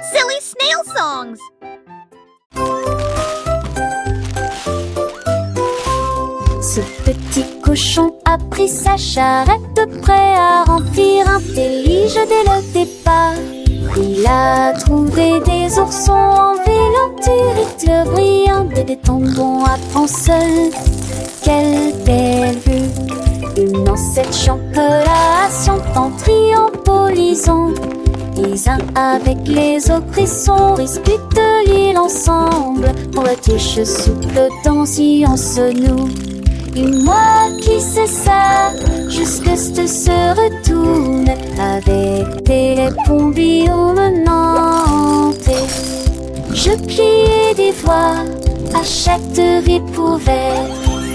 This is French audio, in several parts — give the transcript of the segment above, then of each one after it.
Silly snail songs. Ce petit cochon a pris sa charrette, prêt à remplir un délige dès le départ. Il a trouvé des oursons en vélanture, éclairs brillants et des tombons à prendre seul. Quelle belle vue! Une ancêtre chantelation en triombolisant. Les uns avec les autres, ils sont disputent l'île ensemble. Pour la tige souple dans science nous. Et moi qui sais ça, jusque ce se retourne avec des bombillons menantés. Je pliais des voix à chaque vie pouvait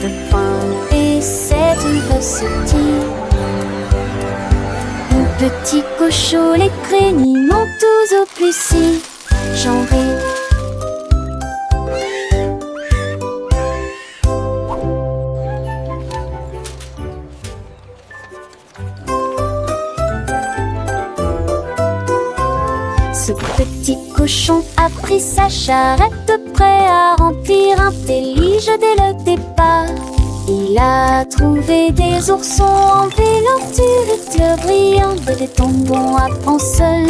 de point et cette recetille. Mon petit cochon, les créniments tous au plus si j'en ris. Ce petit cochon a pris sa charrette, prêt à remplir un délige dès le départ. Il a trouvé des oursons en vélanture, éclairs brillants et des tombons à prendre seul.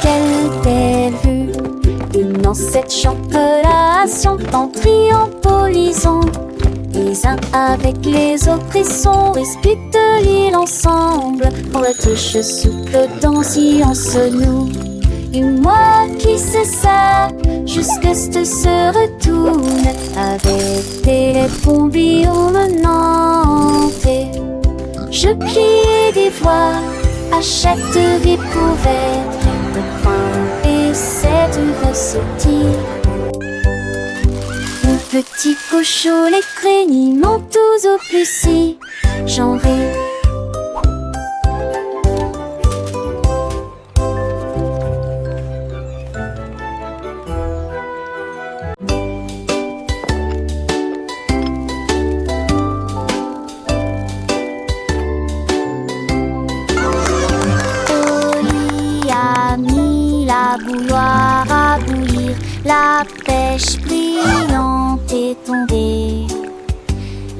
Quelle belle vue! Une ancêtre chantelation en triombolisant. Les uns avec les autres, ils sont disputent l'île ensemble. Pour la tige souple dans science nous. Et moi qui sais ça, jusque ce se retourne avec des bombillons menantés. Je pliais des voix à chaque vie pouvait de point et cette recetille. Mon petit cochon, les créniments tous au plus si j'en ris. Bouilloire à bouillir, la pêche brillante est tombée.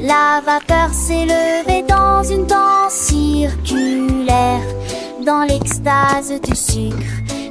La vapeur s'est levée dans une danse circulaire. Dans l'extase du sucre,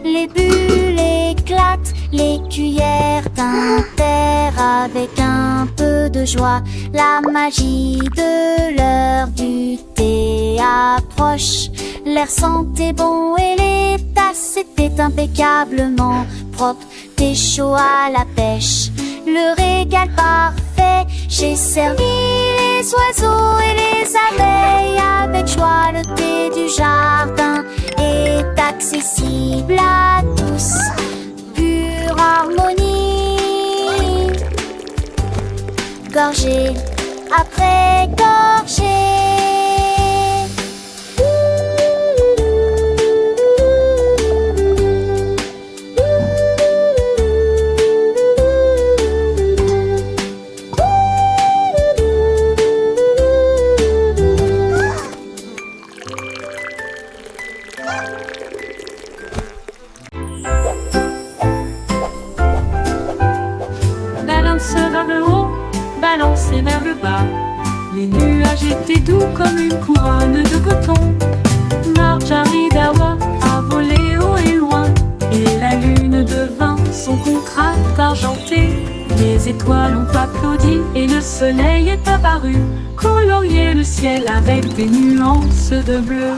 les bulles éclatent, les cuillères tintèrent avec un peu de joie. La magie de l'heure du thé approche. L'air sentait bon et les tasses étaient impeccablement propres. Thé chaud à la pêche, le régal parfait. J'ai servi les oiseaux et les abeilles avec joie. Le thé du jardin est accessible à tous. Pure harmonie, gorgée après gorgée. Balanceur vers le haut, balancé vers le bas. Les nuages étaient doux comme une couronne de coton. Marjorie Dawa a volé haut et loin, et la lune devint son contraste argenté. Les étoiles ont applaudi et le soleil est apparu, colorier le ciel avec des nuances de bleu.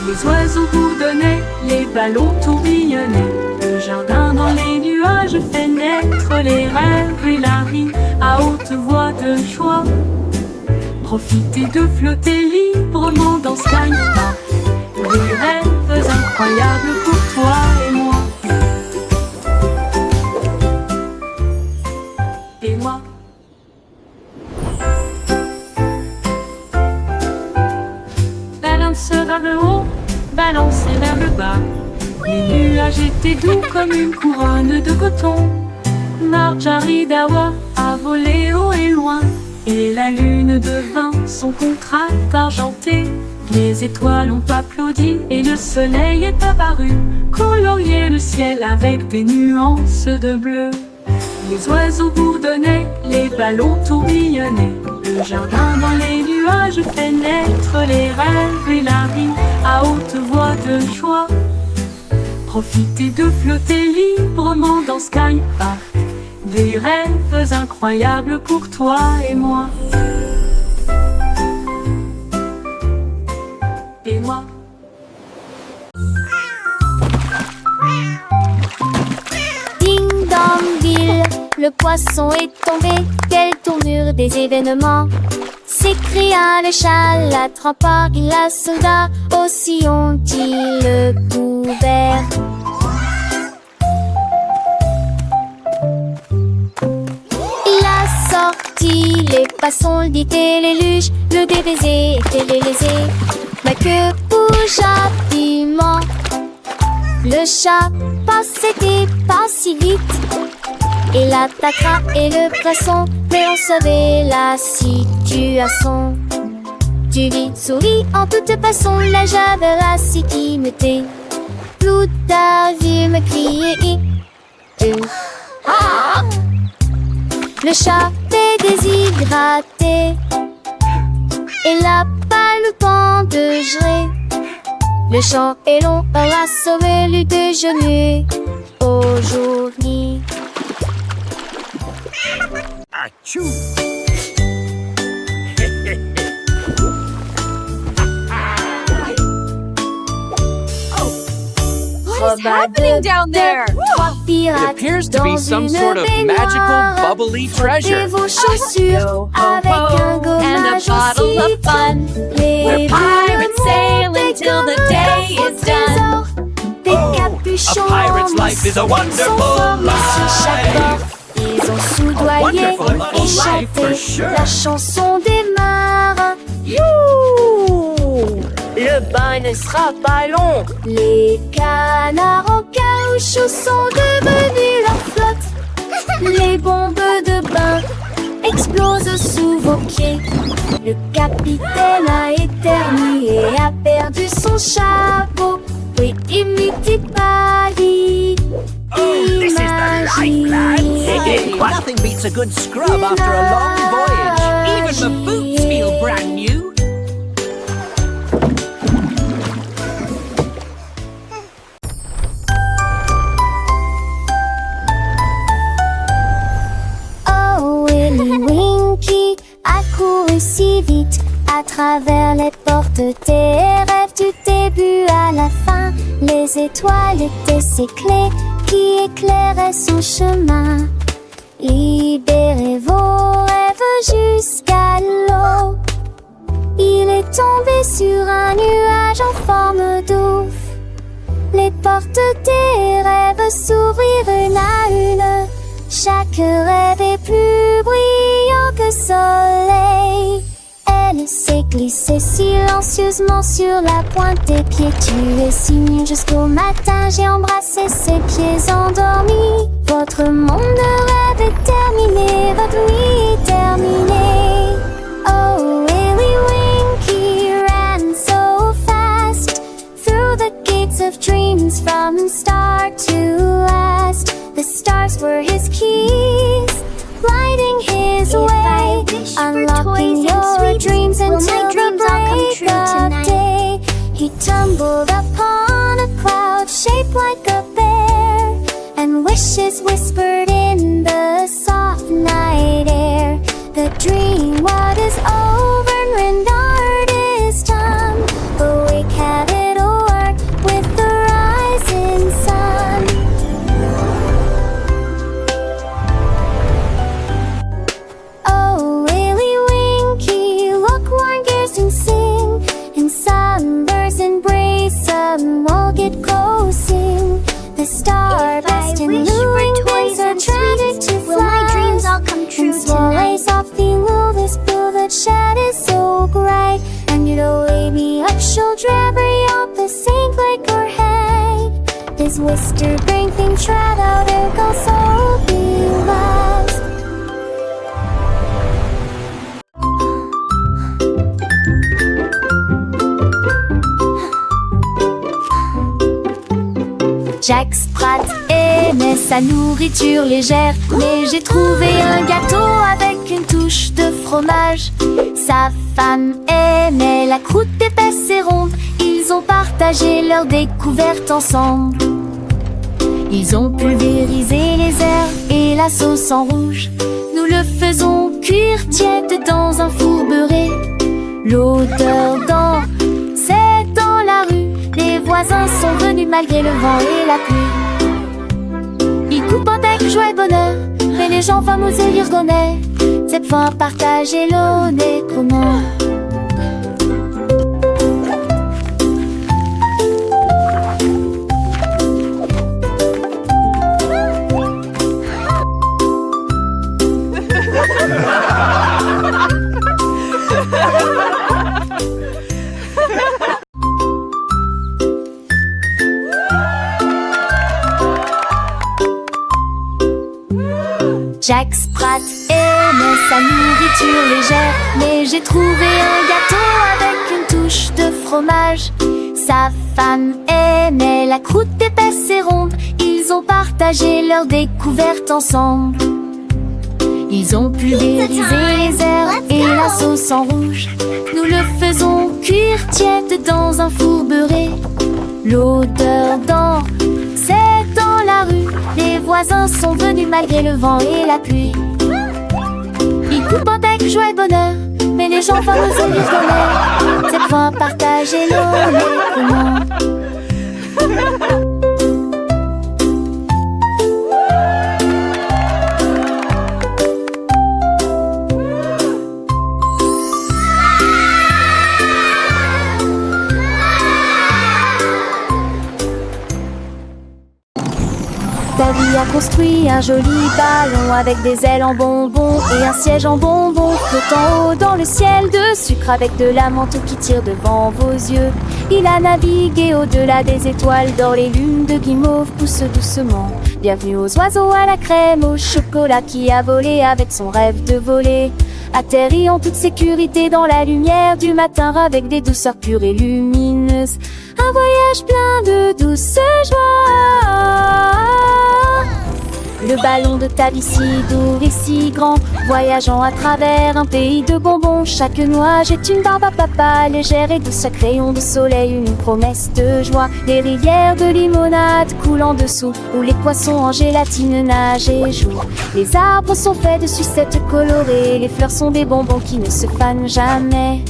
Les oiseaux bourdonnaient, les ballons tourbillonnaient. Le jardin dans les nuages fait naître les rêves et la rime à haute voix de joie. Profitez de flotter librement dans Sky Park. Des rêves incroyables pour toi et moi. Et moi. Balanceur vers le haut, balancé vers le bas. Les nuages étaient doux comme une couronne de coton. Marjorie Dawa a volé haut et loin, et la lune devint son contraste argenté. Les étoiles ont applaudi et le soleil est apparu, colorier le ciel avec des nuances de bleu. Les oiseaux bourdonnaient, les ballons tourbillonnaient, le jardin dans les nuages fait naître les rêves et la vie à haute voix de joie. Profitez de flotter librement dans Sky Park, des rêves incroyables pour toi et moi. Et moi. Ding dong ville, le poisson est tombé. Quelle tournure des événements! S'écria le chat, l'attrape la soldat. Aussi ont-ils le couvert. Il a sorti les passons, le dit et les luges, le DBZ était lésé. Ma queue bouge rapidement. Le chat passait pas si vite. Il attaquera et le poisson, mais on savait la situation. Tu vis, souris en toute façon, la javerasse qui me tait. Plutarque me crier. Le chat est déshydraté. Il n'a pas le temps de gérer. Le champ est long, on a sauvé le déjeuner aujourd'hui. Achou! What is happening down there? It appears to be some sort of magical, bubbly treasure. Vos chaussures avec un And a gommage bottle aussi. of fun. Les We're pirates sailing till the day is done. Des capuchons A pirate's life is a wonderful life. Ils ont soudoyé Wonderful et life for chanté sure. la chanson des marins. Le bain ne sera pas long. Les canards en caoutchouc sont devenus leur flotte. Les bombes de bain explosent sous vos pieds. Le capitaine a éternué et a perdu son chapeau. Oui, imite pas dit. This is the life, lads. Nothing beats a good scrub after a long voyage. Even the boots feel brand new. Oh, Willy Winky a couru si vite à travers les portes des rêves du début à la fin. Les étoiles étaient ses clés qui éclairaient son chemin. Libérez vos rêves jusqu'à l'eau. Il est tombé sur un nuage en forme d'ouf. Les portes des rêves s'ouvrirent une à une. Chaque rêve est plus brillant que soleil. Elle s'est glissée silencieusement sur la pointe des pieds. Tu es si mignon jusqu'au matin. J'ai embrassé ses pieds endormis. Votre monde de rêve est terminé. Votre nuit est terminée. Oh, Willy Winky ran so fast through the gates of dreams from start to last. The stars were his keys, lighting his way, unlocking your dreams until the break of day. He tumbled upon a cloud shaped like a bear, and wishes whispered in the soft night air. The dream what is over and rendered is done. Awake, have it o'er with the rising sun. Oh, Willy Winky, look, warn gears and sing. In sunburst embrace, all get closing. The star-burst and luring things are tragic to fly. My dreams all come true tonight. Softly will this blue that shed is so bright. And you'd away me up shoulder every up the sink like her head. This wister bring things right out there goes so be lost. Jack Sprat aimait sa nourriture légère, mais j'ai trouvé un gâteau avec une touche de fromage. Sa femme aimait la croûte épaisse et ronde. Ils ont partagé leur découverte ensemble. Ils ont pulvérisé les herbes et la sauce en rouge. Nous le faisons cuire tiède dans un four beurré. L'odeur c'est dans la rue. Les voisins sont venus malgré le vent et la pluie. Ils coupent avec joie et bonheur, mais les gens fameux et lirgonnais. Cette fois partagez l'eau des communs. Jack Sprat aimait sa nourriture légère, mais j'ai trouvé un gâteau avec une touche de fromage. Sa femme aimait la croûte épaisse et ronde. Ils ont partagé leur découverte ensemble. Ils ont pulvérisé les herbes et la sauce en rouge. Nous le faisons cuire tiède dans un four beurré. L'odeur c'est dans la rue. Les voisins sont venus malgré le vent et la pluie. Ils coupent avec joie et bonheur, mais les gens fameux et lirgonnais. Cette fois partagez l'eau les communs. Davy a construit un joli ballon avec des ailes en bonbons et un siège en bonbons flottant haut dans le ciel de sucre avec de la menthe qui tire devant vos yeux. Il a navigué au-delà des étoiles d'or, les lunes de guimauve poussent doucement. Bienvenue aux oiseaux à la crème, au chocolat qui a volé avec son rêve de voler. Atterri en toute sécurité dans la lumière du matin avec des douceurs pures et lumineuses. Un voyage plein de douce joie. Le ballon de Davy si doux et si grand, voyageant à travers un pays de bonbons. Chaque nuage est une barbe à papa, légère et douce, chaque rayon de soleil une promesse de joie. Les rivières de limonade coulent en dessous, où les poissons en gélatine nagent et jouent. Les arbres sont faits de sucettes colorées, les fleurs sont des bonbons qui ne se fanent jamais.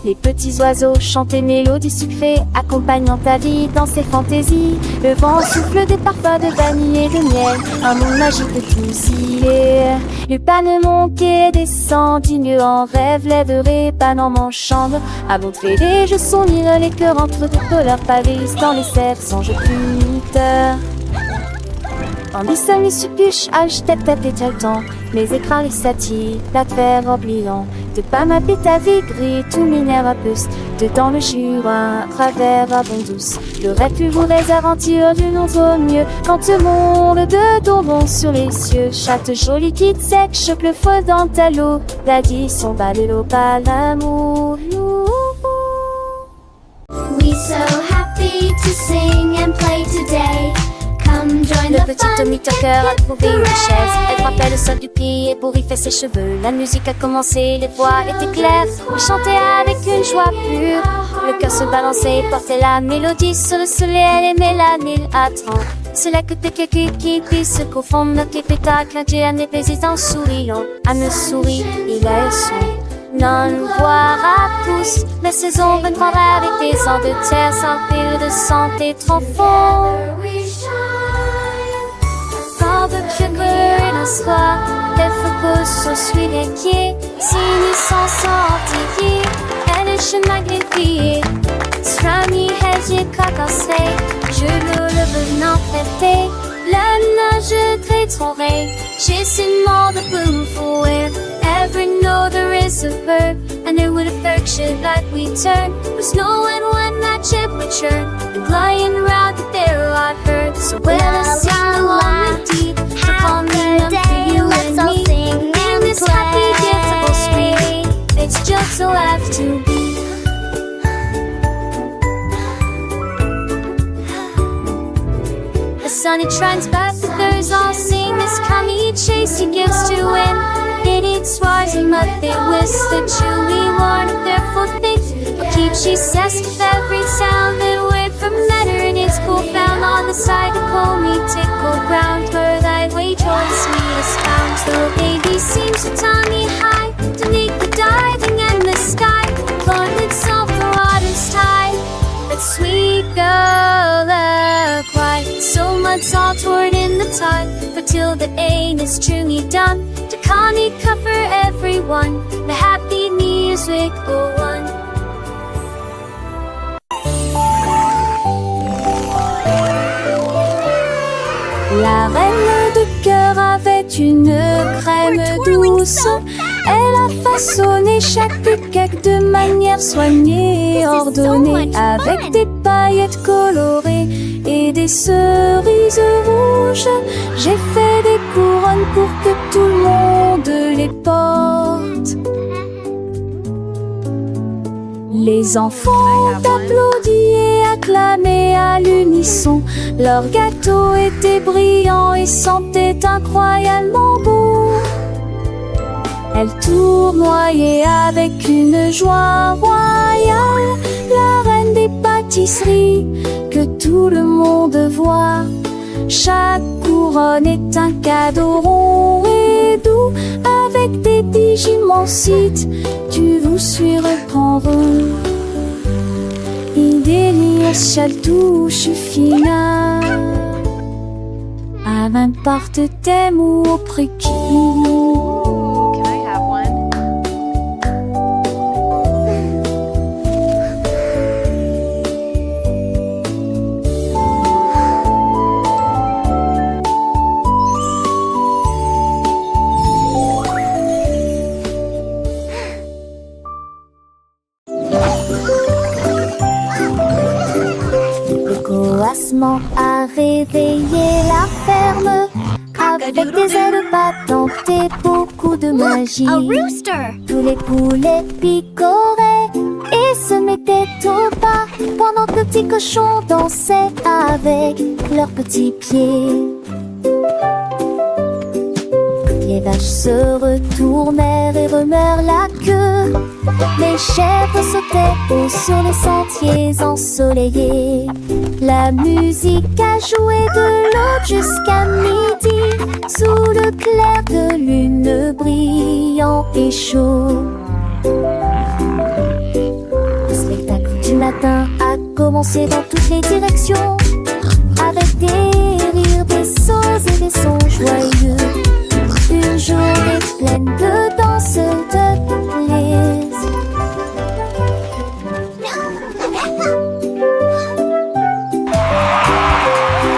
Les petits oiseaux chantent des mélodies sucrées, accompagnant ta vie dans ses fantaisies. Le vent souffle des parfums de vanille et de miel, un monde magique de tous il est. Le panemon qui descend, digne en rêve, lèverait pan en manchant. À montrer les jeux sourire, les cœurs entre de couleurs pavés dans les cerfs sans jeu puniteur. En distance, les suppuches, tête à tête le temps. Les écrans, les satis, la terre oubliant. De pas ma ta vie gris, tout minère à puce. Dedans le jura, travers à bon douce. Le rêve plus vous aventure d'une autre mieux. Quand le monde de bonbons sur les cieux. Chatte jolie qui sec, choque le feu dans ta l'eau. L'addition bat le lot, pas l'amour. We so happy to sing and play today. Come join Le the petit fun, Tommy Tucker a trouvé une chaise. Elle frappait le sol du pied pour y faire ses cheveux. La musique a commencé, les voix étaient claires. Il chantait avec une joie pure. Le cœur se balançait et portait la mélodie sur le soleil. Elle aimait la mille attend. C'est là que tes qui puissent se confondre. Notre spectacle, un dieu, un président souriant. À me sourit, il a son. Non, voir à tous. La saison reprendra avec des ans de terre sans fil de santé trop fort. Sans de sugar un soir, elle repose sur celui qui est. Si nous sommes sortis, elle est chemin magnifié. Strami, hedge, cacassé, je le venant traité. La nage très j'ai si monde de boom for it. Ever know there is a verb, and there would affection like we turn. Was no one when that ship would churn, and lying around the there I heard. So well, I sing along with deep, upon the day, you and me. In this happy, giftable spring, it's just so have to be. sun it shines back. The birds all sing this kami chase he gives to win. It eats swars and mud they whisk the chewy worn of their footfit. Keep she says with every sound that word from matter in its cool found on the side of me tickle ground where thy way towards me is found. The baby seems to tummy high to make the diving and the sky flood itself the water's tide. That sweet girl a cry, so much all toward in the tide. But till the ain is truly done, to Connie cover everyone, the happy music go on. La reine de cœur avait une crème douce. Elle a façonné chaque cake de manière soignée, ordonnée, avec des paillettes colorées et des cerises rouges. J'ai fait des couronnes pour que tout le monde les porte. Les enfants applaudissent et acclamaient à l'unisson. Leur gâteau était brillant et sentait incroyablement bon. Elle tournoyait avec une joie royale, la reine des pâtisseries que tout le monde voit. Chaque couronne est un cadeau rond et doux, avec des digimonsites du vous surprendront. Idélier touche fina, à n'importe thème ou au préquis. Can I have one? Coassement a réveillé la ferme avec des ailes battantes et beaucoup de magie. Tous les poulets picoraient et se mettaient au pas pendant que le petit cochon dansait avec leurs petits pieds. Les vaches se retournèrent et remuèrent la queue. Les chèvres sautaient haut sur les sentiers ensoleillés. La musique a joué de l'aube jusqu'à midi, sous le clair de lune brillant et chaud. Le spectacle du matin a commencé dans toutes les directions, avec des rires, des sauts et des sons joyeux. Une journée pleine de danse, de plaisir.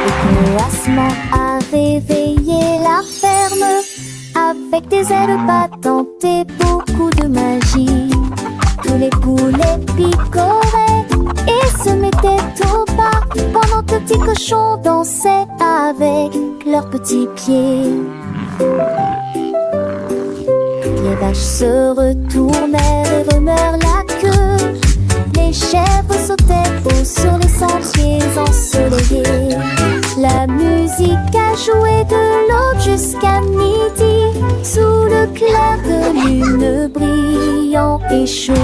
Le coassement a réveillé la ferme avec des ailes battantes et beaucoup de magie. Tous les poulets picoraient et se mettaient au pas pendant que le petit cochon dansait avec leurs petits pieds. Les vaches se retournèrent et remuèrent la queue. Les chèvres sautaient haut sur les sentiers ensoleillés. La musique a joué de l'aube jusqu'à midi, sous le clair de lune brillant et chaud.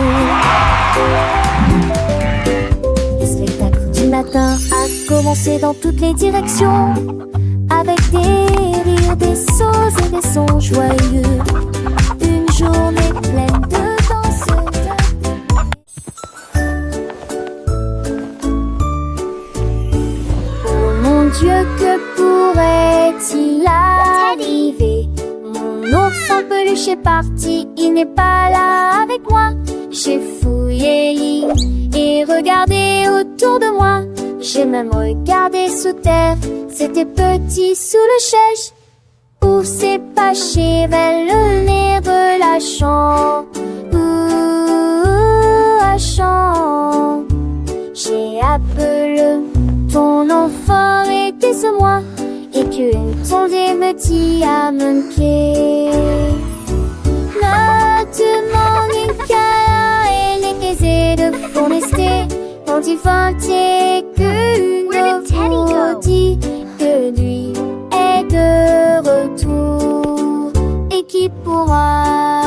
Le spectacle du matin a commencé dans toutes les directions, avec des rires, des sauts et des sons joyeux. Une journée pleine de danse. Oh mon Dieu, que pourrait-il arriver? Mon ours en peluche est parti, il n'est pas là avec moi. J'ai fouillé l'île et regardé autour de moi. J'ai même regardé sous terre, c'était petit sous le chèche, où s'est caché vers le nez de la chambre. La chambre. J'ai appelé ton enfant était ce moi, et qu'une tondée me dit à mon pied. Maintenant, Nicolas et les caisses de forester, quand il fantait que nous dit que aujourd'hui est de retour et qui pourra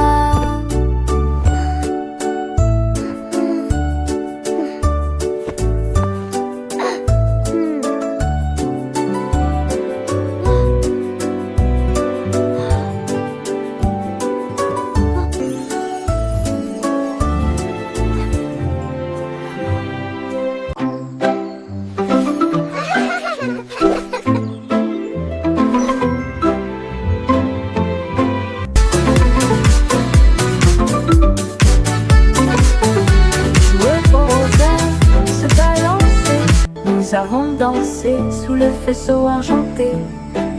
Nous avons dansé sous le faisceau argenté.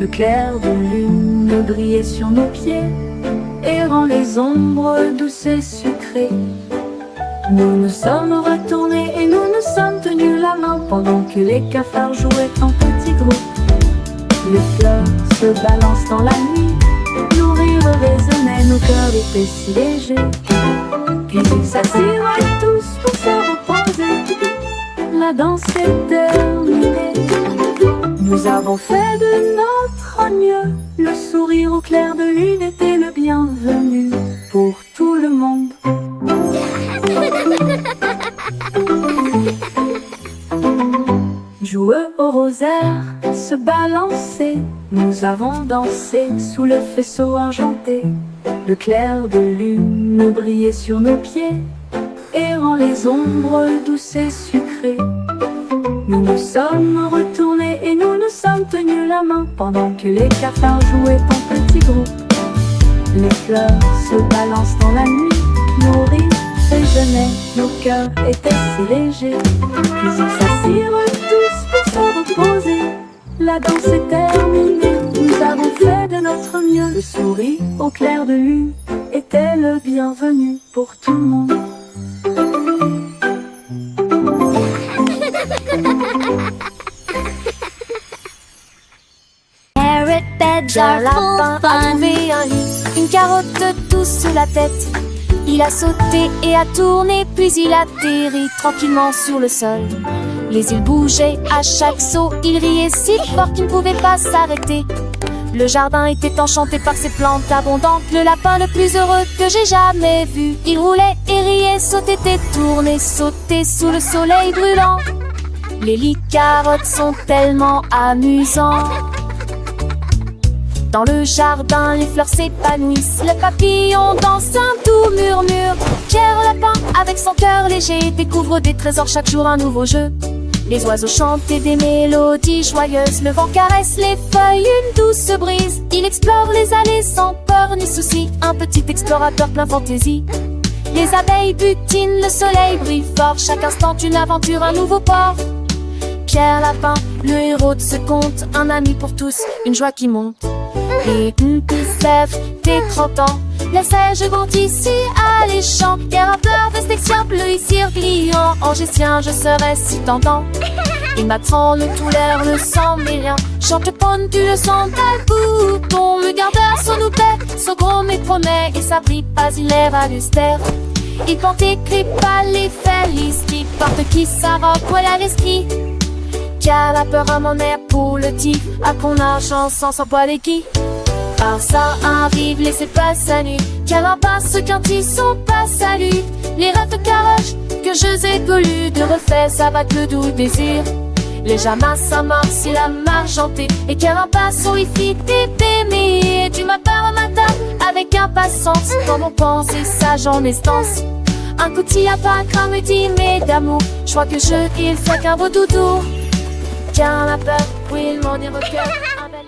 Le clair de lune brillait sur nos pieds, errant les ombres douces et sucrées. Nous nous sommes retournés et nous nous sommes tenus la main pendant que les cafards jouaient en petits groupes. Les fleurs se balancent dans la nuit, nos rires résonnaient, nos cœurs étaient si légers. Puis ils s'assirent tous pour se reposer. La danse est terminée. Nous avons fait de notre mieux. Le sourire au clair de lune était le bienvenu pour tout le monde. Joueux au rosaire, se balancer. Nous avons dansé sous le faisceau argenté. Le clair de lune brillait sur nos pieds, errant les ombres douces et sucrées. Nous nous sommes retournés et nous nous sommes tenus la main pendant que les cafards jouaient en petits groupes. Les fleurs se balancent dans la nuit, nos rires résonnaient, nos cœurs étaient si légers. Puis ils s'assirent tous pour se reposer. La danse est terminée, nous avons fait de notre mieux. Le sourire au clair de lune était le bienvenu pour tout le monde. Carrot beds are full a fun. trouvé un lit. Une carotte douce sous la tête. Il a sauté et a tourné, puis il atterrit tranquillement sur le sol. Les îles bougeaient à chaque saut, il riait si fort qu'il ne pouvait pas s'arrêter. Le jardin était enchanté par ses plantes abondantes. Le lapin le plus heureux que j'ai jamais vu. Il roulait et riait, sautait et tournait, sautait sous le soleil brûlant. Les lits carottes sont tellement amusants. Dans le jardin, les fleurs s'épanouissent. Le papillon danse un doux murmure. Pierre Lapin, avec son cœur léger, découvre des trésors chaque jour, un nouveau jeu. Les oiseaux chantent des mélodies joyeuses. Le vent caresse les feuilles, une douce brise. Il explore les allées sans peur ni souci. Un petit explorateur plein fantaisie. Les abeilles butinent, le soleil brille fort. Chaque instant une aventure, un nouveau port. Pierre Lapin, le héros de ce conte, un ami pour tous, une joie qui monte. Et qui se lève dès 30 ans. Les seiges grandissent ici alléchant. Les rappeurs vestexien bleu ici pliant. Angestien, je serais si tentant. Il m'attend le tout l'air, le sang mais rien. Chante ponne, tu le sens, tel bouton. Le gardeur, son oupet, son gros mais promet. Et ça brille pas, il est valustère. Il porte écrit pas les felices. Qui porte qui sa robe, voilà l'esprit. Qui a la peur à mon air pour le tif. À qu'on a chance sans poil et qui. Par ça arrive, laissez pas sa nuit. Car passe quand ils sont pas salut. Les rêves de caroche que je ai collus. De refait, ça va que le doux désir. Les jamas s'amorcent, il a margenté. Et car passe au wifi t'es du matin au matin avec impatience. Quand on pense et sage en estance. Un coup de à pas craint me dit mais d'amour. Je crois que je il fait qu'un beau doudou. Car la peur, oui, il m'en est recueil. Un bel...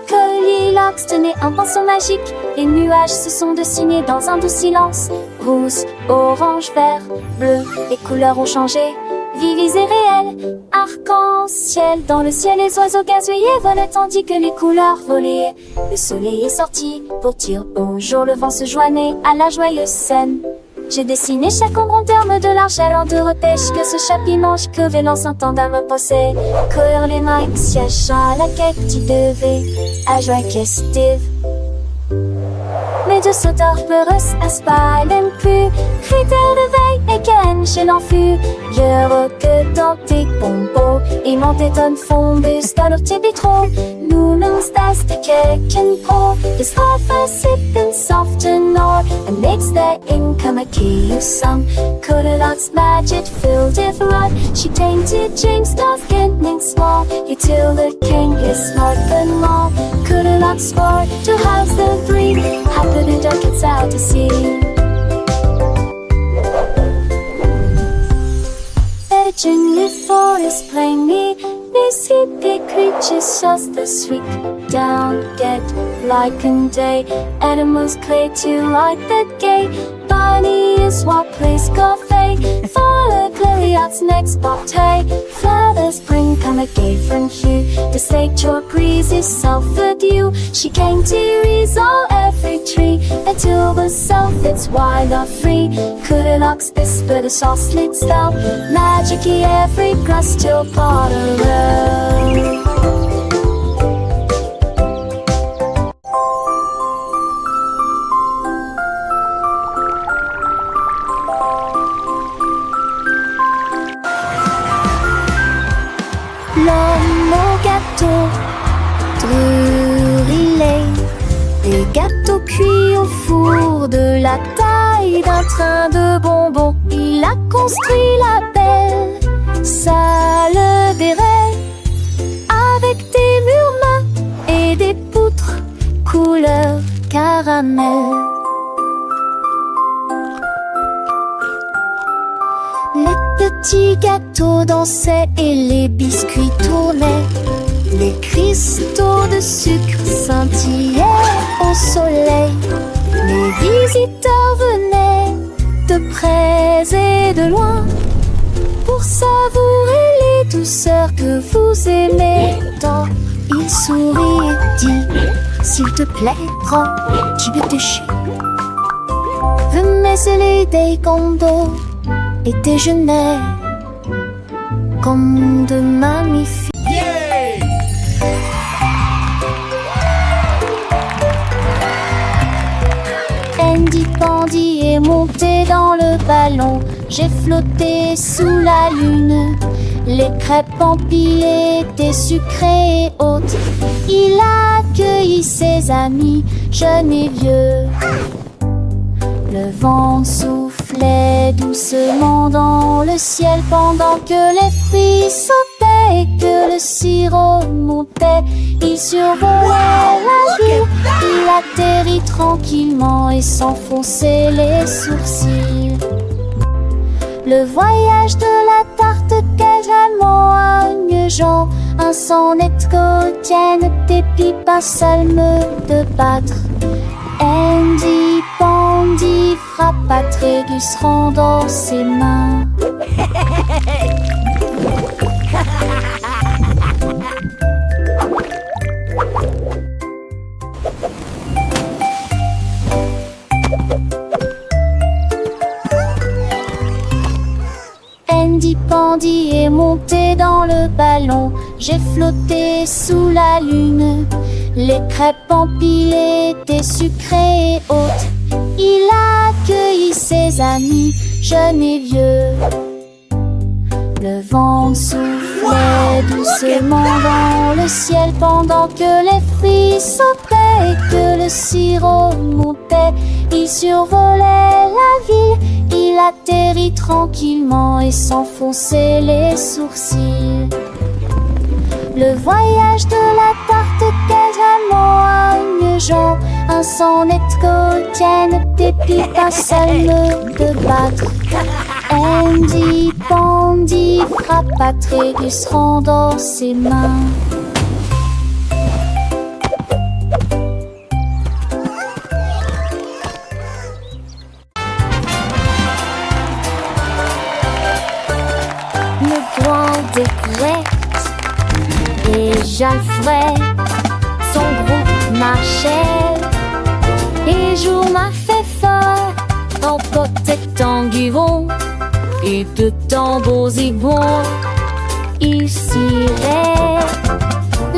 Goldilocks tenait un pinceau magique. Les nuages se sont dessinés dans un doux silence. Rouge, orange, vert, bleu, les couleurs ont changé. Vives et réelles, arc-en-ciel. Dans le ciel, les oiseaux gazouillaient, volaient tandis que les couleurs volaient. Le soleil est sorti pour dire bonjour. Le vent se joignait à la joyeuse scène. J'ai dessiné chaque ombre en termes de l'argent en deux repêches. Que ce chat mange que Vélance entendant me penser. Courir les mains, siège à la quête, tu devais à joie festive. Mais de sauteurs peureux à pas même plus. Critères de veille, et Ken chez l'enfuyeur que dans tes bonbons et monteton fondus dans leur tibitro. Noodles das de keken på, is half a sip and soften or and makes the income a key of some. Goldilocks magic filled with rod, she tainted James Doth getting small. You till the king is smart and long. Goldilocks swore to house the three, happy the duck gets out to sea. In the forest playing me, these hippie creatures just the sweet down dead like in day. Animals play to like the gay. Bunny is what plays coffee. Follow Gloriot's next bottle. Flowers bring come a gay from hue. The sage or breeze is Salford you. She came to resolve every tree until the south it's wild or free. Goldilocks whisper the sauce slits down. Magic-y every grass till Potter Road. L'homme au gâteau, Drury-Lane. Des gâteaux cuits au four de la taille d'un train de bonbons. Il a construit la belle salle des rêves avec des murs mat et des poutres couleur caramel. Les petits gâteaux dansaient et les biscuits tournaient. Les cristaux de sucre scintillaient au soleil. Les visiteurs venaient de près et de loin pour savourer les douceurs que vous aimez tant. Il sourit et dit: s'il te plaît, prends du déchet. Remets-les des condos et déjeuner comme de magnifiques. Andy Pandy est monté dans le ballon. J'ai flotté sous la lune. Les crêpes empilées étaient sucrées et hautes. Il a accueilli ses amis, jeunes et vieux. Le vent soufflait doucement dans le ciel pendant que les fruits sautaient et que le sirop montait. Il survolait la ville, il atterrit tranquillement et s'enfonçait les sourcils. Le voyage de la tarte quasiment agnegeant, un sonnet quotidien des pipes, un salme de battre. Andy Pandy frappa Trégus rendant ses mains. Andy Pandy est monté dans le ballon. J'ai flotté sous la lune. Les crêpes empilées étaient sucrées et hautes. Il a accueilli ses amis, jeunes et vieux. Le vent soufflait doucement dans le ciel pendant que les fruits sautaient et que le sirop montait. Il survolait la ville, il atterrit tranquillement et s'enfonçait les sourcils. Le voyage de la tarte quasiment agnegeant, un sonnet quotidien des pipes, un salme de battre. Andy Pandy frappa Trégus rendant ses mains. Le grand découverte et Jalfred, son groupe marchait et jour m'a fait fort en potet enguivron et de tambours zigons. Ils ciraient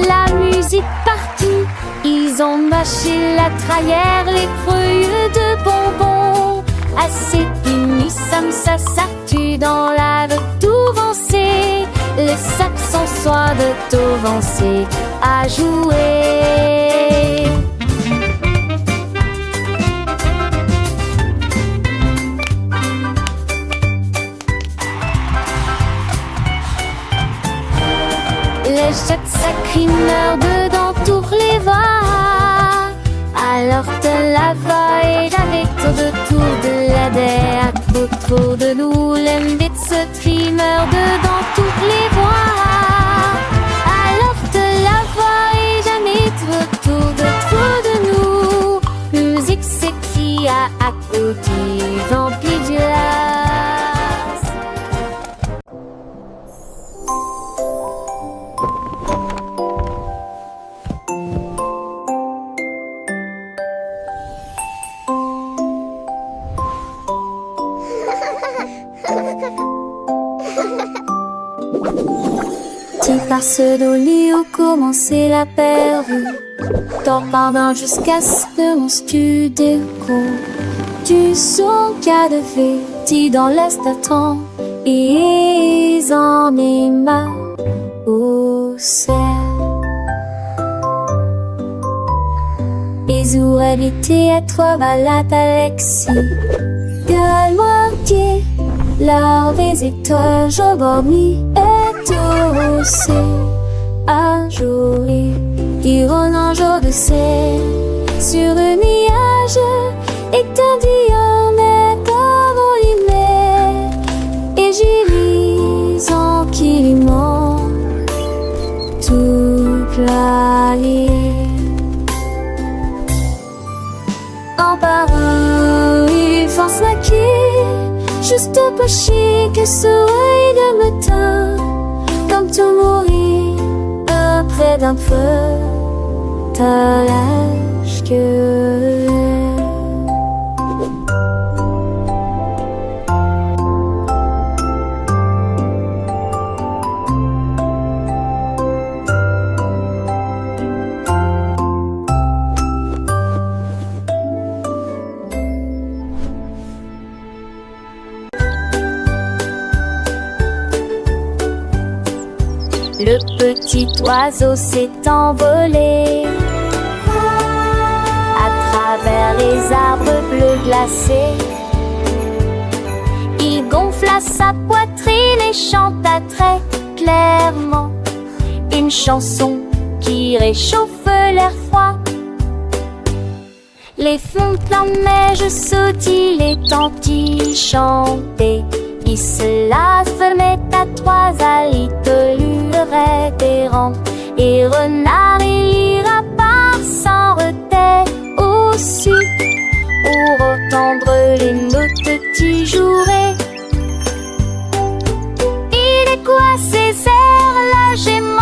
la musique partout, ils ont mâché la traillère, les feuilles de bonbons assez finis sam, ça s'artue dans la retourancée. Les saxons soient de tourancée à jouer. Les jets sacrés meurent dedans tous les voix. Alors te la va et avec autour de la terre. Autour de nous, l'embête se trimeur dedans toutes les voix. Alors te la va et jamais autour de nous. Musique c'est qui a côté rempli de glace. Tu passes dans lit où commencer la perdue. T'en pardon jusqu'à ce que mon studio tu son cas de fait, dans l'est attend. Ils en est marre au ciel. Ils auraient été être malade Alexis. De moitié, leur visiteur, je dormis et aussi un jour, qui rône un jour de ciel sur un nuage étendu en étoilement. Et j'y lis en kiliment toute la ligne. En parole, il force la quille, juste pas chier que soleil de matin. Comme tout mourir près d'un feu, t'as l'âge que le petit oiseau s'est envolé à travers les arbres bleus glacés. Il gonfla sa poitrine et chanta très clairement une chanson qui réchauffe l'air froid. Les fontes la neige sautillent, les tantilles chantaient. Il se la fermait à trois alitelures révérentes. Et renard il ira par sans retrait au-dessus pour entendre les notes qui joueraient. Il est quoi ces airs, la gémant,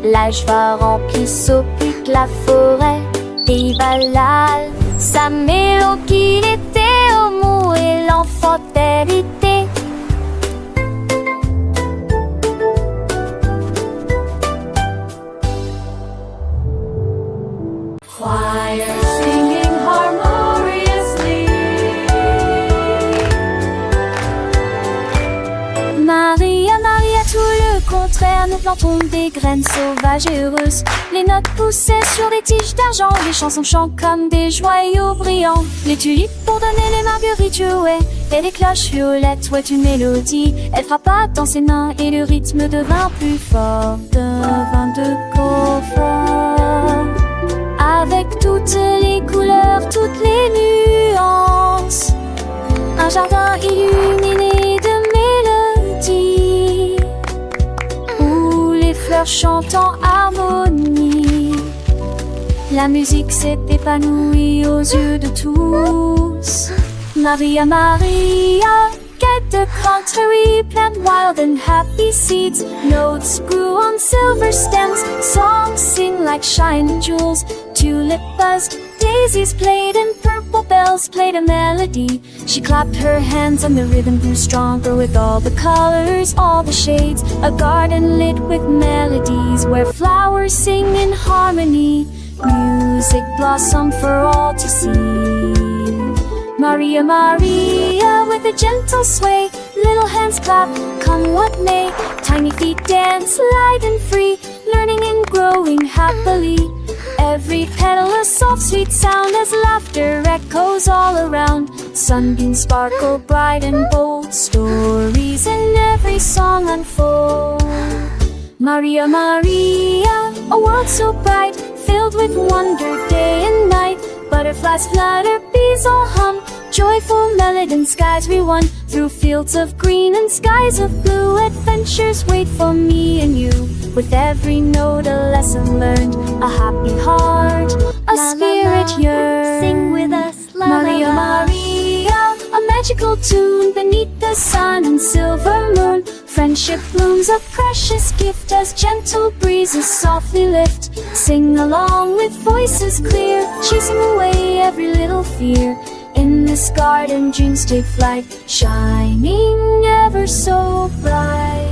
la joie remplit s'occupe la forêt. Et Valal, sa mélodie qu'il était au mot et l'enfant hérité. Choir singing harmoniously. Maria, Maria, tout le contraire, nous plantons des graines sauvages et heureuses. Les notes poussaient sur des tiges d'argent, les chansons chantent comme des joyaux brillants. Les tulipes pour donner les marguerites jouaient, et les cloches violettes ouaient une mélodie. Elle frappa dans ses mains et le rythme devint plus fort, devint de confort. Avec toutes les couleurs, toutes les nuances, un jardin illuminé de mélodies, où les fleurs chantent en harmonie. La musique s'est épanouie aux yeux de tous. Maria, Maria, get the contrary, plant wild and happy seeds. Notes grew on silver stems, songs sing like shining jewels. Tulip buzzed, daisies played, and purple bells played a melody. She clapped her hands and the rhythm grew stronger with all the colors, all the shades. A garden lit with melodies where flowers sing in harmony. Music blossomed for all to see. Maria, Maria, with a gentle sway, little hands clap, come what may. Tiny feet dance light and free, learning and growing happily. Every petal a soft sweet sound as laughter echoes all around. Sunbeams sparkle bright and bold, stories in every song unfold. Maria, Maria, a world so bright, filled with wonder day and night. Butterflies flutter, bees all hum, joyful melody in skies we run. Through fields of green and skies of blue, adventures wait for me and you. With every note a lesson learned, a happy heart, a spirit yearns. Sing with us, la Maria, la la. Maria, a magical tune beneath the sun and silver moon. Friendship blooms a precious gift as gentle breezes softly lift. Sing along with voices clear, chasing away every little fear. In this garden dreams take flight, shining ever so bright.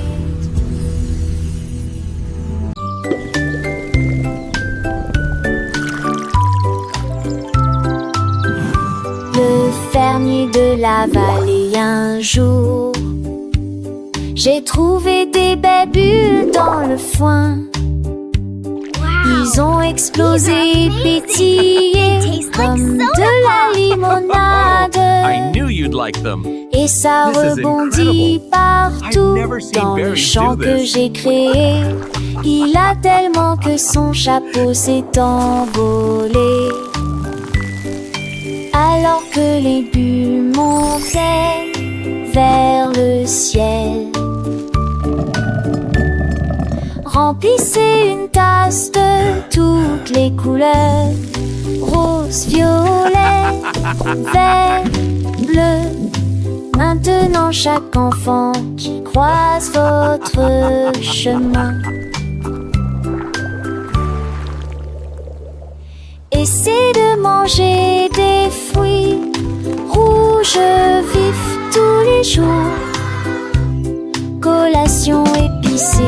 Le fermier de la vallée un jour, j'ai trouvé des belles bulles dans le foin. Ils ont explosé et pétillé comme de la I limonade. knew you'd like them. Et ça This is rebondit incredible. partout I've never seen dans le berries champ do que this. j'ai créé. Il a tellement que son chapeau s'est envolé. Alors que les bulles montaient vers le ciel. Remplissez une tasse de toutes les couleurs, rose, violet, vert, bleu. Maintenant chaque enfant qui croise votre chemin, essaie de manger des fruits rouges vifs tous les jours. Collation épicée,